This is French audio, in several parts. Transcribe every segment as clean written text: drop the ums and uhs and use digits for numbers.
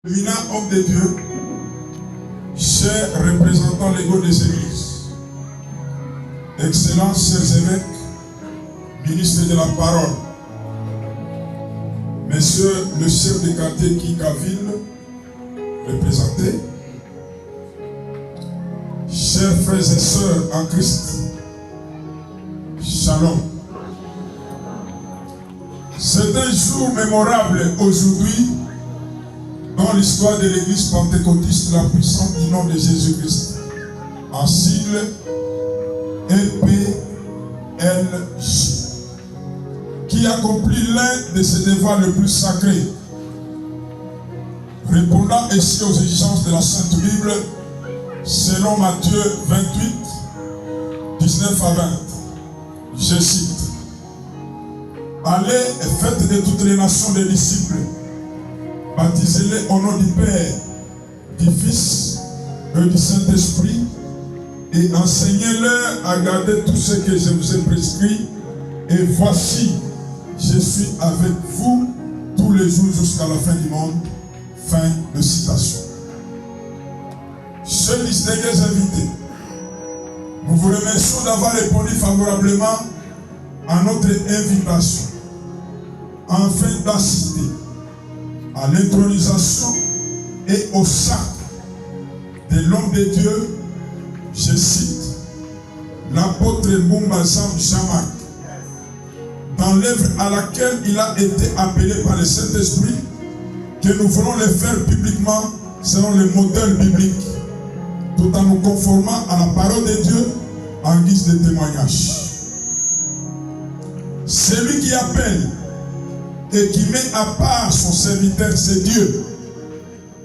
Éminent homme de Dieu, chers représentants légaux des églises, Excellences, chers évêques, ministres de la parole, Monsieur le chef de quartier Kikaville, représenté, chers frères et sœurs en Christ, Shalom. C'est un jour mémorable aujourd'hui dans l'histoire de l'église pentecôtiste la puissante du nom de Jésus-Christ, en sigle EPLJ, qui accomplit l'un de ses devoirs les plus sacrés, répondant ainsi aux exigences de la Sainte Bible, selon Matthieu 28, 19 à 20. Je cite: Allez et faites de toutes les nations des disciples, baptisez-les au nom du Père, du Fils et du Saint-Esprit, et enseignez-leur à garder tout ce que je vous ai prescrit. Et voici, je suis avec vous tous les jours jusqu'à la fin du monde. Fin de citation. Chers distingués invités, nous vous remercions d'avoir répondu favorablement à notre invitation afin d'assister à l'intronisation et au sacre de l'homme de Dieu, je cite, l'apôtre Mbumba Jean-Marc, dans l'œuvre à laquelle il a été appelé par le Saint-Esprit, que nous voulons le faire publiquement selon le modèle biblique, tout en nous conformant à la parole de Dieu en guise de témoignage. Celui qui appelle et qui met à part son serviteur, c'est Dieu.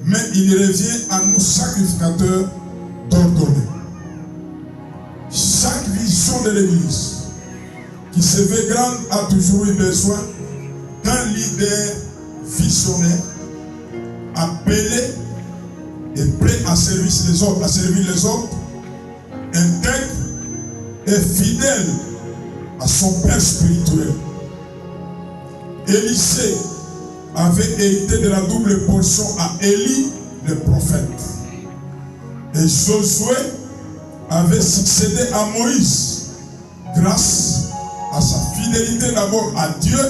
Mais il revient à nous, sacrificateurs, d'ordonner. Chaque vision de l'Église qui se veut grande a toujours eu besoin d'un leader visionnaire, appelé et prêt à servir les autres, intègre et fidèle à son père spirituel. Élisée avait hérité de la double portion à Élie, le prophète. Et Josué avait succédé à Moïse grâce à sa fidélité d'abord à Dieu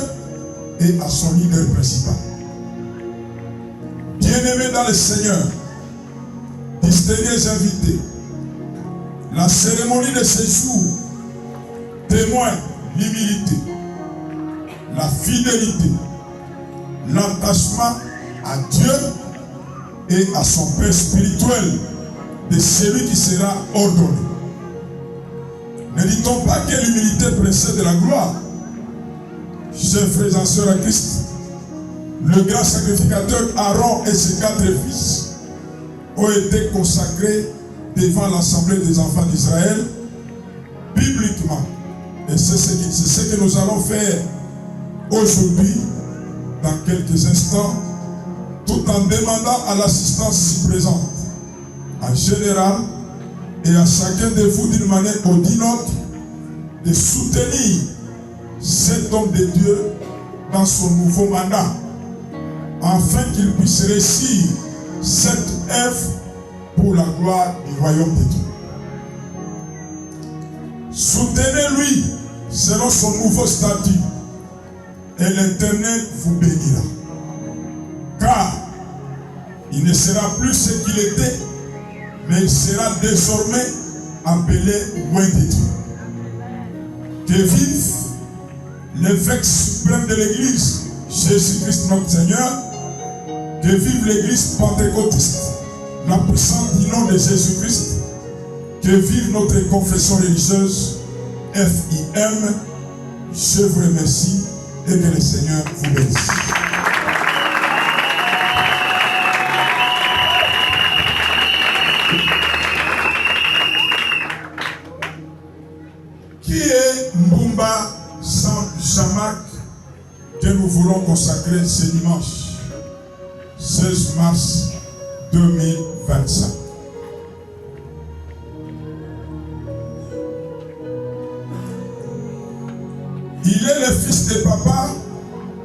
et à son leader principal. Bien-aimés dans le Seigneur, distingués invités, la cérémonie de ce jour témoigne l'humilité, la fidélité, l'attachement à Dieu et à son Père spirituel de celui qui sera ordonné. Ne dit-on pas que l'humilité précède la gloire? Chers frères et sœurs à Christ, le grand sacrificateur Aaron et ses 4 fils ont été consacrés devant l'assemblée des enfants d'Israël bibliquement. Et c'est ce que nous allons faire aujourd'hui, dans quelques instants, tout en demandant à l'assistance ici présente, en général, et à chacun de vous d'une manière ou d'une autre, de soutenir cet homme de Dieu dans son nouveau mandat, afin qu'il puisse réussir cette œuvre pour la gloire du royaume de Dieu. Soutenez-lui selon son nouveau statut, et l'Éternel vous bénira. Car il ne sera plus ce qu'il était, mais il sera désormais appelé loin de Dieu. Que vive l'évêque suprême de l'Église, Jésus-Christ notre Seigneur. Que vive l'Église pentecôtiste, la puissance du nom de Jésus-Christ. Que vive notre confession religieuse, FIM. Je vous remercie et que le Seigneur vous bénisse. Qui est Mbumba Jean-Marc que nous voulons consacrer ce dimanche 16 mars 2025? Il est le fils de papa